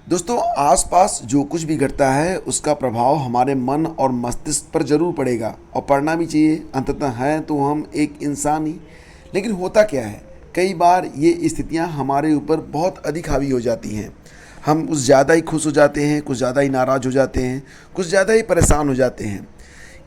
दोस्तों, आसपास जो कुछ भी घटता है उसका प्रभाव हमारे मन और मस्तिष्क पर ज़रूर पड़ेगा और पड़ना भी चाहिए। अंततः हैं तो हम एक इंसान ही। लेकिन होता क्या है, कई बार ये स्थितियां हमारे ऊपर बहुत अधिक हावी हो जाती हैं। हम कुछ ज़्यादा ही खुश हो जाते हैं, कुछ ज़्यादा ही नाराज़ हो जाते हैं, कुछ ज़्यादा ही परेशान हो जाते हैं।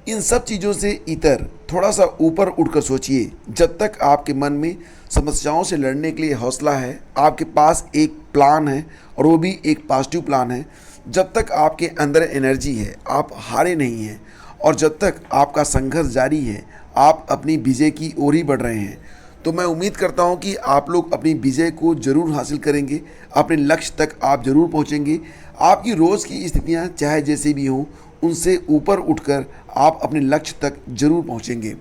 इन सब चीज़ों से इतर थोड़ा सा ऊपर उठकर सोचिए। जब तक आपके मन में समस्याओं से लड़ने के लिए हौसला है, आपके पास एक प्लान है और वो भी एक पॉजिटिव प्लान है, जब तक आपके अंदर एनर्जी है, आप हारे नहीं हैं, और जब तक आपका संघर्ष जारी है, आप अपनी विजय की ओर ही बढ़ रहे हैं, तो मैं उम्मीद करता हूं कि आप लोग अपनी विजय को ज़रूर हासिल करेंगे। अपने लक्ष्य तक आप ज़रूर पहुंचेंगे। आपकी रोज़ की स्थितियां चाहे जैसी भी हों, उनसे ऊपर उठकर आप अपने लक्ष्य तक जरूर पहुंचेंगे।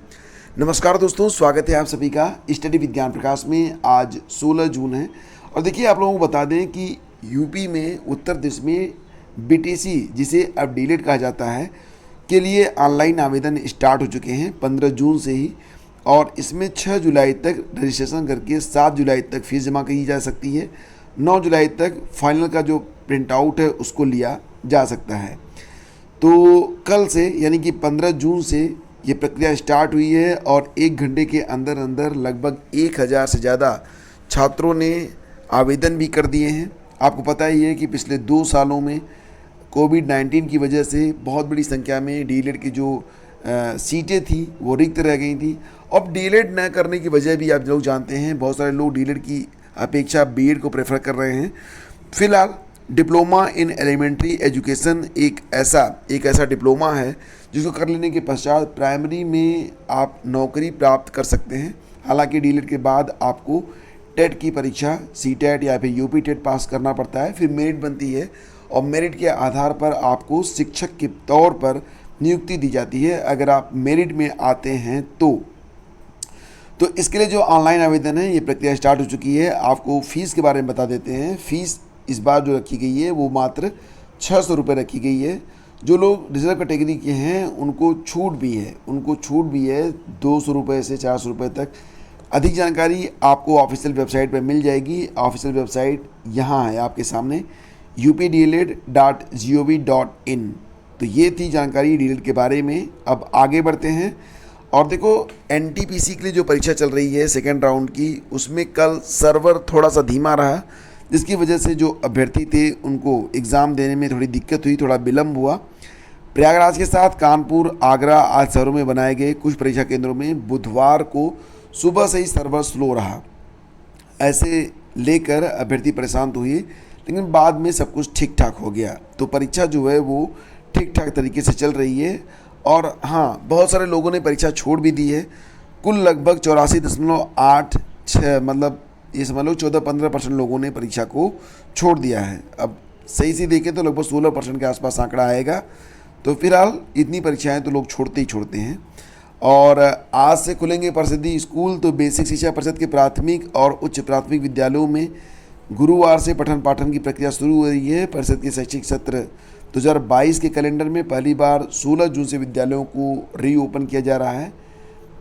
नमस्कार दोस्तों, स्वागत है आप सभी का स्टडी विज्ञान प्रकाश में। आज 16 जून है और देखिए, आप लोगों को बता दें कि यूपी में उत्तर प्रदेश में बीटीसी, जिसे अब डीलेट कहा जाता है, के लिए ऑनलाइन आवेदन स्टार्ट हो चुके हैं 15 जून से ही। और इसमें 6 जुलाई तक रजिस्ट्रेशन करके 7 जुलाई तक फीस जमा की जा सकती है। 9 जुलाई तक फाइनल का जो प्रिंट आउट है उसको लिया जा सकता है। तो कल से यानी कि 15 जून से ये प्रक्रिया स्टार्ट हुई है और 1 घंटे के अंदर अंदर लगभग 1000 से ज़्यादा छात्रों ने आवेदन भी कर दिए हैं। आपको पता ही है कि पिछले 2 सालों में कोविड-19 की वजह से बहुत बड़ी संख्या में डीएलएड की जो सीटें थी वो रिक्त रह गई थी। अब डीएलएड न करने की वजह भी आप लोग जानते हैं, बहुत सारे लोग डीएलएड की अपेक्षा बीएड को प्रेफर कर रहे हैं। फिलहाल डिप्लोमा इन एलिमेंट्री एजुकेशन एक ऐसा डिप्लोमा है जिसको कर लेने के पश्चात प्राइमरी में आप नौकरी प्राप्त कर सकते हैं। हालांकि डीएलएड के बाद आपको टेट की परीक्षा, सीटेट या फिर यूपी टेट पास करना पड़ता है, फिर मेरिट बनती है और मेरिट के आधार पर आपको शिक्षक के तौर पर नियुक्ति दी जाती है अगर आप मेरिट में आते हैं तो इसके लिए जो ऑनलाइन आवेदन है, ये प्रक्रिया स्टार्ट हो चुकी है। आपको फ़ीस के बारे में बता देते हैं। फ़ीस इस बार जो रखी गई है वो मात्र 600 रुपये रखी गई है। जो लोग रिजर्व कैटेगरी के हैं उनको छूट भी है 200 रुपये से 400 रुपये तक। अधिक जानकारी आपको ऑफिशियल वेबसाइट पर मिल जाएगी। ऑफिशियल वेबसाइट यहाँ है आपके सामने, updled.gov.in। तो ये थी जानकारी डीएलएड के बारे में। अब आगे बढ़ते हैं और देखो, एनटीपीसी के लिए जो परीक्षा चल रही है सेकेंड राउंड की, उसमें कल सर्वर थोड़ा सा धीमा रहा, जिसकी वजह से जो अभ्यर्थी थे उनको एग्ज़ाम देने में थोड़ी दिक्कत हुई, थोड़ा विलम्ब हुआ। प्रयागराज के साथ कानपुर, आगरा आदि शहरों में बनाए गए कुछ परीक्षा केंद्रों में बुधवार को सुबह से ही सर्वर स्लो रहा। ऐसे लेकर अभ्यर्थी परेशान तो हुए, लेकिन बाद में सब कुछ ठीक ठाक हो गया। तो परीक्षा जो है वो ठीक ठाक तरीके से चल रही है। और हाँ, बहुत सारे लोगों ने परीक्षा छोड़ भी दी है। कुल लगभग 84.86, मतलब ये समझ लो 14-15% लोगों ने परीक्षा को छोड़ दिया है। अब सही से देखें तो लगभग 16% के आसपास आंकड़ा आएगा। तो फिलहाल इतनी परीक्षाएं तो लोग छोड़ते ही छोड़ते हैं। और आज से खुलेंगे परिषदीय स्कूल। तो बेसिक शिक्षा परिषद के प्राथमिक और उच्च प्राथमिक विद्यालयों में गुरुवार से पठन पाठन की प्रक्रिया शुरू हो रही है। परिषद के शैक्षिक सत्र 2022 के कैलेंडर में पहली बार 16 जून से विद्यालयों को रीओपन किया जा रहा है।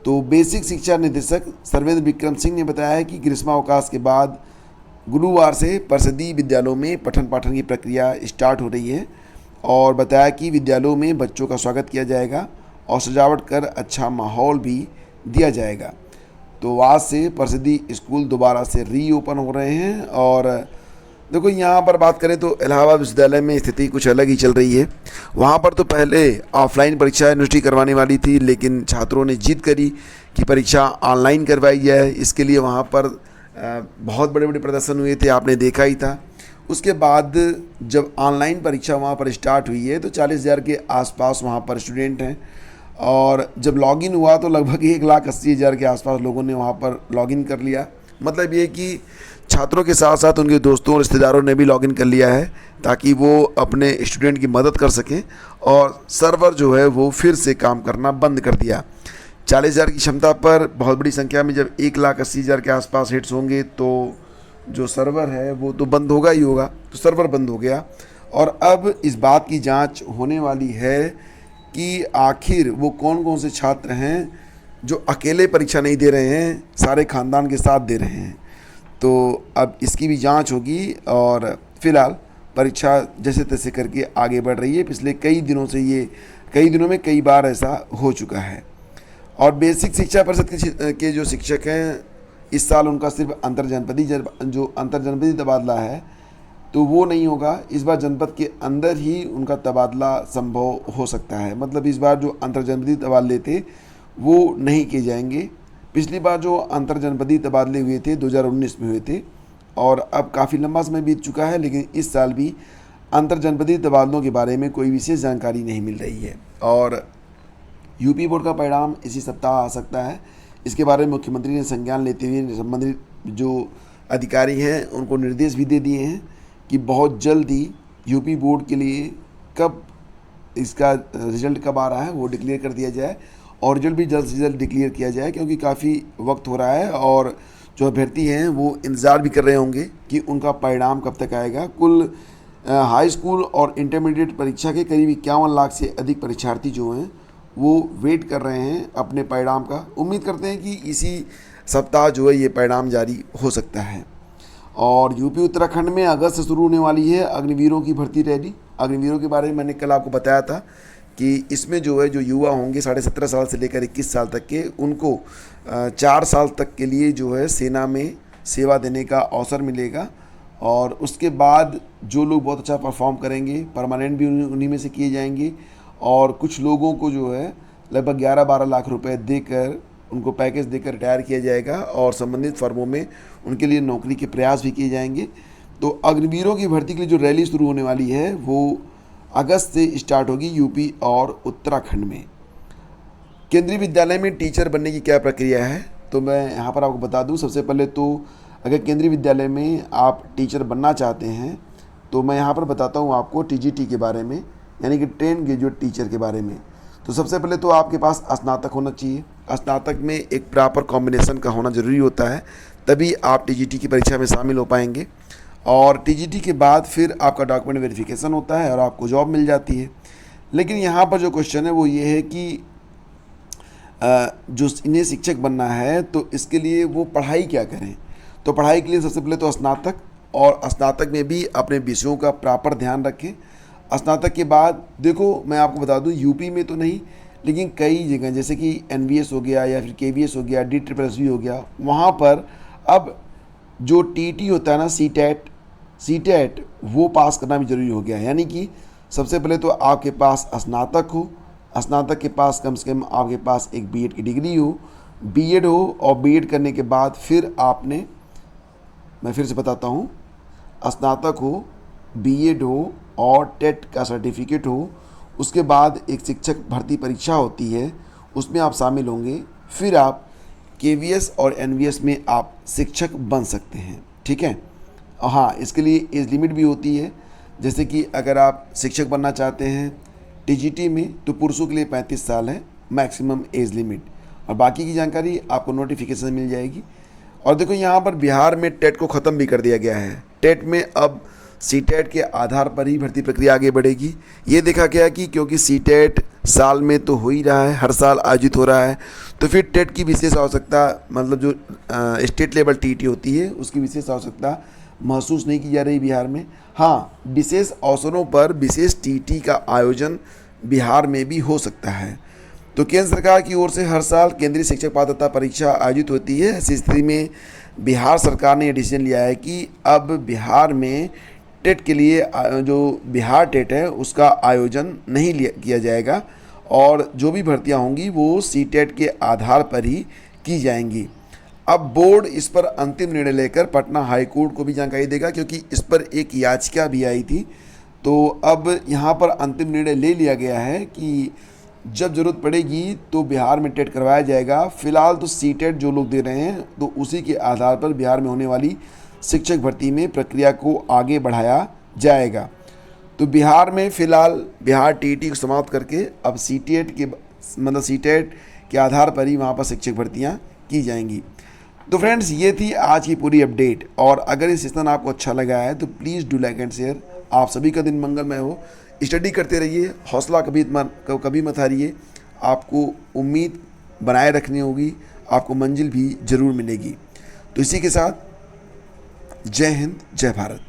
तो बेसिक शिक्षा निदेशक सर्वेंद्र विक्रम सिंह ने बताया है कि ग्रीष्मावकाश के बाद गुरुवार से परिषदीय विद्यालयों में पठन पाठन की प्रक्रिया स्टार्ट हो रही है और बताया कि विद्यालयों में बच्चों का स्वागत किया जाएगा और सजावट कर अच्छा माहौल भी दिया जाएगा। तो आज से परिषदीय स्कूल दोबारा से रीओपन हो रहे हैं। और देखो, यहाँ पर बात करें तो इलाहाबाद विश्वविद्यालय में स्थिति कुछ अलग ही चल रही है। वहाँ पर तो पहले ऑफलाइन परीक्षा यूनिवर्सिटी करवाने वाली थी, लेकिन छात्रों ने जिद करी कि परीक्षा ऑनलाइन करवाई जाए। इसके लिए वहाँ पर बहुत बड़े बड़े प्रदर्शन हुए थे, आपने देखा ही था। उसके बाद जब ऑनलाइन परीक्षा वहाँ पर स्टार्ट हुई है तो 40,000 के आसपास वहाँ पर स्टूडेंट हैं। और जब लॉगिन हुआ तो लगभग 1,80,000 के आसपास लोगों ने वहाँ पर लॉगिन कर लिया। मतलब ये कि छात्रों के साथ साथ उनके दोस्तों और रिश्तेदारों ने भी लॉगिन कर लिया है ताकि वो अपने स्टूडेंट की मदद कर सकें। और सर्वर जो है वो फिर से काम करना बंद कर दिया। 40,000 की क्षमता पर बहुत बड़ी संख्या में जब 1,80,000 के आसपास हिट्स होंगे तो जो सर्वर है वो तो बंद होगा ही होगा। तो सर्वर बंद हो गया और अब इस बात की जांच होने वाली है कि आखिर वो कौन कौन से छात्र हैं जो अकेले परीक्षा नहीं दे रहे हैं, सारे खानदान के साथ दे रहे हैं। तो अब इसकी भी जांच होगी और फिलहाल परीक्षा जैसे तैसे करके आगे बढ़ रही है। पिछले कई दिनों में कई बार ऐसा हो चुका है। और बेसिक शिक्षा परिषद के जो शिक्षक हैं, इस साल उनका सिर्फ अंतरजनपदी तबादला है, तो वो नहीं होगा। इस बार जनपद के अंदर ही उनका तबादला संभव हो सकता है। मतलब इस बार जो अंतरजनपदी तबादले थे वो नहीं किए जाएंगे। पिछली बार जो अंतरजनपदी तबादले हुए थे 2019 में हुए थे, और अब काफ़ी लंबा समय बीत चुका है, लेकिन इस साल भी अंतरजनपदी तबादलों के बारे में कोई विशेष जानकारी नहीं मिल रही है। और यूपी बोर्ड का परिणाम इसी सप्ताह आ सकता है। इसके बारे में मुख्यमंत्री ने संज्ञान लेते हुए संबंधित जो अधिकारी हैं उनको निर्देश भी दे दिए हैं कि बहुत जल्द ही यूपी बोर्ड के लिए कब इसका रिजल्ट कब आ रहा है वो डिक्लेयर कर दिया जाए, और रिजल्ट भी जल्द से जल्द डिक्लेयर किया जाए, क्योंकि काफ़ी वक्त हो रहा है और जो अभ्यर्थी हैं वो इंतज़ार भी कर रहे होंगे कि उनका परिणाम कब तक आएगा। कुल हाई स्कूल और इंटरमीडिएट परीक्षा के करीब 51 लाख से अधिक परीक्षार्थी जो हैं वो वेट कर रहे हैं अपने परिणाम का। उम्मीद करते हैं कि इसी सप्ताह जो है ये परिणाम जारी हो सकता है। और यूपी उत्तराखंड में अगस्त से शुरू होने वाली है अग्निवीरों की भर्ती रैली। अग्निवीरों के बारे में मैंने कल आपको बताया था कि इसमें जो है जो युवा होंगे 17.5 साल से लेकर 21 साल तक के, उनको 4 साल तक के लिए जो है सेना में सेवा देने का अवसर मिलेगा। और उसके बाद जो लोग बहुत अच्छा परफॉर्म करेंगे परमानेंट भी उन्हीं में से किए जाएंगे। और कुछ लोगों को जो है लगभग 11-12 लाख रुपए देकर उनको पैकेज देकर रिटायर किया जाएगा, और संबंधित फर्मों में उनके लिए नौकरी के प्रयास भी किए जाएंगे। तो अग्निवीरों की भर्ती के लिए जो रैली शुरू होने वाली है वो अगस्त से स्टार्ट होगी यूपी और उत्तराखंड में। केंद्रीय विद्यालय में टीचर बनने की क्या प्रक्रिया है, तो मैं यहाँ पर आपको बता दूँ। सबसे पहले तो अगर केंद्रीय विद्यालय में आप टीचर बनना चाहते हैं तो मैं यहाँ पर बताता हूँ आपको टीजीटी के बारे में, यानी कि ट्रेन ग्रेजुएट टीचर के बारे में। तो सबसे पहले तो आपके पास स्नातक होना चाहिए। स्नातक में एक प्रॉपर कॉम्बिनेशन का होना ज़रूरी होता है, तभी आप टीजीटी की परीक्षा में शामिल हो पाएंगे। और टीजीटी के बाद फिर आपका डॉक्यूमेंट वेरिफिकेशन होता है और आपको जॉब मिल जाती है। लेकिन यहाँ पर जो क्वेश्चन है वो ये है कि जो इन्हें शिक्षक बनना है तो इसके लिए वो पढ़ाई क्या करें। तो पढ़ाई के लिए सबसे पहले तो स्नातक, और स्नातक में भी अपने विषयों का प्रॉपर ध्यान रखें। स्नातक के बाद देखो मैं आपको बता दूं, यूपी में तो नहीं लेकिन कई जगह जैसे कि एनवीएस हो गया या फिर केवीएस हो गया, DSSB हो गया, वहाँ पर अब जो टीटी होता है ना, सीटेट वो पास करना भी ज़रूरी हो गया है। यानी कि सबसे पहले तो आपके पास स्नातक हो, स्नातक के पास कम से कम आपके पास एक बीएड की डिग्री हो, बीएड हो, और बीएड करने के बाद फिर आपने, मैं फिर से बताता हूँ, स्नातक हो, बीएड हो और टेट का सर्टिफिकेट हो। उसके बाद एक शिक्षक भर्ती परीक्षा होती है, उसमें आप शामिल होंगे, फिर आप केवीएस और एनवीएस में आप शिक्षक बन सकते हैं। ठीक है। हाँ, इसके लिए एज लिमिट भी होती है। जैसे कि अगर आप शिक्षक बनना चाहते हैं टीजीटी में तो पुरुषों के लिए 35 साल है मैक्सिमम एज लिमिट, और बाकी की जानकारी आपको नोटिफिकेशन मिल जाएगी। और देखो यहाँ पर बिहार में टेट को ख़त्म भी कर दिया गया है। टेट में अब सीटेट के आधार पर ही भर्ती प्रक्रिया आगे बढ़ेगी। ये देखा गया कि क्योंकि सीटेट साल में तो हो ही रहा है, हर साल आयोजित हो रहा है, तो फिर टेट की विशेष आवश्यकता, मतलब जो स्टेट लेवल टीटी होती है उसकी विशेष आवश्यकता महसूस नहीं की जा रही बिहार में। हाँ, विशेष अवसरों पर विशेष टीटी का आयोजन बिहार में भी हो सकता है। तो केंद्र सरकार की ओर से हर साल केंद्रीय शिक्षक पात्रता परीक्षा आयोजित होती है। ऐसी स्थिति में बिहार सरकार ने यह डिसीजन लिया है कि अब बिहार में टेट के लिए जो बिहार टेट है उसका आयोजन नहीं किया जाएगा, और जो भी भर्तियां होंगी वो सीटेट के आधार पर ही की जाएंगी। अब बोर्ड इस पर अंतिम निर्णय लेकर पटना हाई कोर्ट को भी जानकारी देगा, क्योंकि इस पर एक याचिका भी आई थी। तो अब यहाँ पर अंतिम निर्णय ले लिया गया है कि जब ज़रूरत पड़ेगी तो बिहार में टेट करवाया जाएगा। फ़िलहाल तो सीटेट जो लोग दे रहे हैं तो उसी के आधार पर बिहार में होने वाली शिक्षक भर्ती में प्रक्रिया को आगे बढ़ाया जाएगा। तो बिहार में फ़िलहाल बिहार टीटी को समाप्त करके अब सीटेट के आधार पर ही वहाँ पर शिक्षक भर्तियाँ की जाएंगी। तो फ्रेंड्स, ये थी आज की पूरी अपडेट, और अगर ये सेशन आपको अच्छा लगा है तो please do like and share. आप सभी का दिन मंगलमय हो। स्टडी करते रहिए, हौसला कभी मत हारिए। आपको उम्मीद बनाए रखनी होगी, आपको मंजिल भी ज़रूर मिलेगी। तो इसी के साथ जय हिंद, जय भारत।